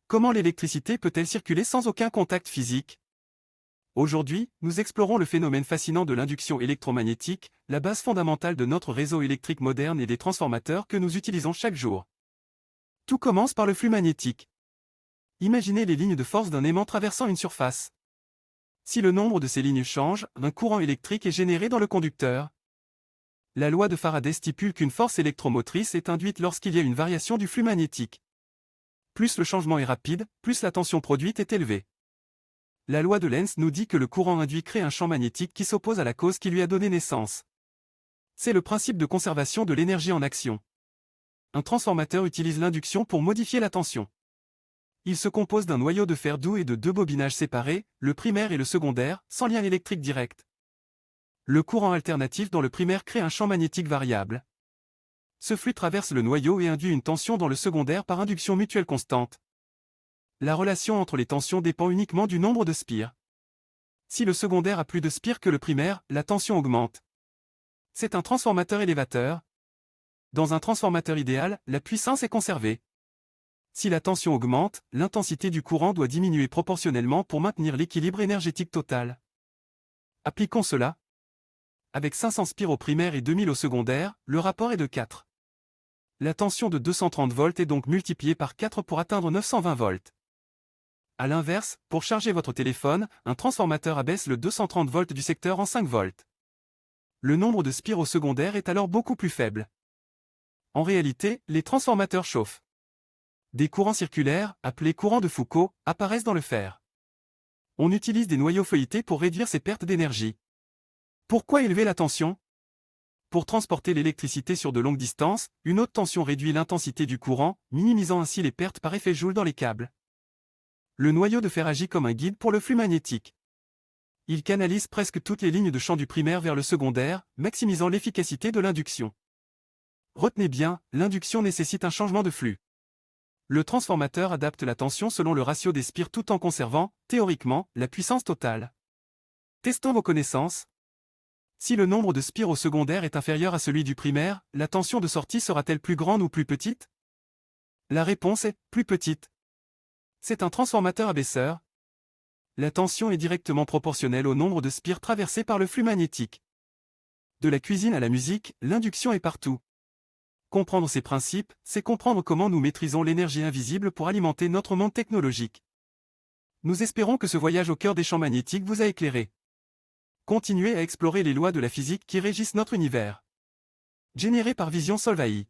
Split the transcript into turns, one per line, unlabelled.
Comment l'électricité peut-elle circuler sans aucun contact physique? Aujourd'hui, nous explorons le phénomène fascinant de l'induction électromagnétique, la base fondamentale de notre réseau électrique moderne et des transformateurs que nous utilisons chaque jour. Tout commence par le flux magnétique. Imaginez les lignes de force d'un aimant traversant une surface. Si le nombre de ces lignes change, un courant électrique est généré dans le conducteur. La loi de Faraday stipule qu'une force électromotrice est induite lorsqu'il y a une variation du flux magnétique. Plus le changement est rapide, plus la tension produite est élevée. La loi de Lenz nous dit que le courant induit crée un champ magnétique qui s'oppose à la cause qui lui a donné naissance. C'est le principe de conservation de l'énergie en action. Un transformateur utilise l'induction pour modifier la tension. Il se compose d'un noyau de fer doux et de deux bobinages séparés, le primaire et le secondaire, sans lien électrique direct. Le courant alternatif dans le primaire crée un champ magnétique variable. Ce flux traverse le noyau et induit une tension dans le secondaire par induction mutuelle constante. La relation entre les tensions dépend uniquement du nombre de spires. Si le secondaire a plus de spires que le primaire, la tension augmente. C'est un transformateur élévateur. Dans un transformateur idéal, la puissance est conservée. Si la tension augmente, l'intensité du courant doit diminuer proportionnellement pour maintenir l'équilibre énergétique total. Appliquons cela. Avec 500 spires au primaire et 2000 au secondaire, le rapport est de 4. La tension de 230 volts est donc multipliée par 4 pour atteindre 920 volts. A l'inverse, pour charger votre téléphone, un transformateur abaisse le 230 volts du secteur en 5 volts. Le nombre de spires au secondaire est alors beaucoup plus faible. En réalité, les transformateurs chauffent. Des courants circulaires, appelés courants de Foucault, apparaissent dans le fer. On utilise des noyaux feuilletés pour réduire ces pertes d'énergie. Pourquoi élever la tension? Pour transporter l'électricité sur de longues distances, une haute tension réduit l'intensité du courant, minimisant ainsi les pertes par effet Joule dans les câbles. Le noyau de fer agit comme un guide pour le flux magnétique. Il canalise presque toutes les lignes de champ du primaire vers le secondaire, maximisant l'efficacité de l'induction. Retenez bien, l'induction nécessite un changement de flux. Le transformateur adapte la tension selon le ratio des spires tout en conservant, théoriquement, la puissance totale. Testons vos connaissances. Si le nombre de spires au secondaire est inférieur à celui du primaire, la tension de sortie sera-t-elle plus grande ou plus petite? La réponse est plus petite. C'est un transformateur abaisseur. La tension est directement proportionnelle au nombre de spires traversées par le flux magnétique. De la cuisine à la musique, l'induction est partout. Comprendre ces principes, c'est comprendre comment nous maîtrisons l'énergie invisible pour alimenter notre monde technologique. Nous espérons que ce voyage au cœur des champs magnétiques vous a éclairé. Continuez à explorer les lois de la physique qui régissent notre univers. Généré par Vision Solvay.